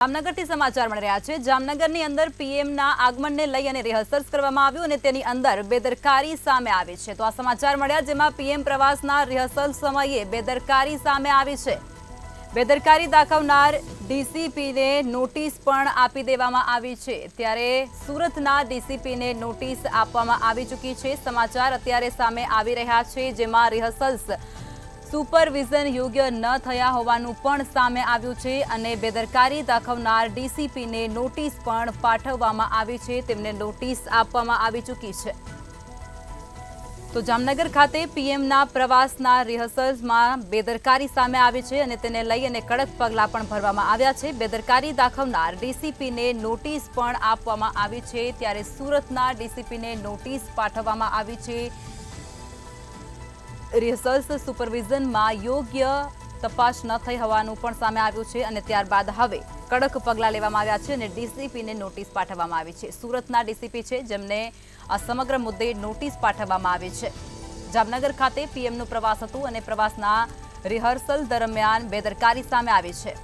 જામનગરથી સમાચાર મળી રહ્યા છે। જામનગરની અંદર પીએમના આગમનને લઈ અને રિહર્સલ્સ કરવામાં આવ્યું અને તેની અંદર બેદરકારી સામે આવી છે। તો આ સમાચાર મળ્યા જેમાં પીએમ પ્રવાસના રિહર્સલ સમયે બેદરકારી સામે આવી છે। બેદરકારી દાખવનાર ડીસીપીને નોટિસ પણ આપી દેવામાં આવી છે। ત્યારે સુરતના ડીસીપીને નોટિસ આપવામાં આવી ચૂકી છે। સમાચાર અત્યારે સામે આવી રહ્યા છે જેમાં રિહર્સલ્સ સુપરવિઝન યોગ્ય ન થયા હોવાનું પણ સામે આવ્યું છે અને બેદરકારી દાખવનાર ડીસીપીને નોટિસ પણ પાઠવવામાં આવી છે। તેમને નોટિસ આપવામાં આવી ચૂકી છે। તો જામનગર ખાતે પીએમના પ્રવાસના રિહર્સલ્સમાં બેદરકારી સામે આવી છે અને તેને લઈ અને કડક પગલાં પણ ભરવામાં આવ્યા છે। બેદરકારી દાખવનાર ડીસીપીને નોટિસ પણ આપવામાં આવી છે। ત્યારે સુરતના ડીસીપીને નોટિસ પાઠવવામાં આવી છે। રિહર્સલ્સ સુપરવિઝનમાં યોગ્ય તપાસ ન થઈ હોવાનું પણ સામે આવ્યું છે અને ત્યારબાદ હવે કડક પગલાં લેવામાં આવ્યા છે અને ડીસીપીને નોટિસ પાઠવવામાં આવી છે। સુરતના ડીસીપી છે જેમને આ સમગ્ર મુદ્દે નોટિસ પાઠવવામાં આવી છે। જામનગર ખાતે પીએમનું પ્રવાસ હતું અને પ્રવાસના રિહર્સલ દરમિયાન બેદરકારી સામે આવી છે।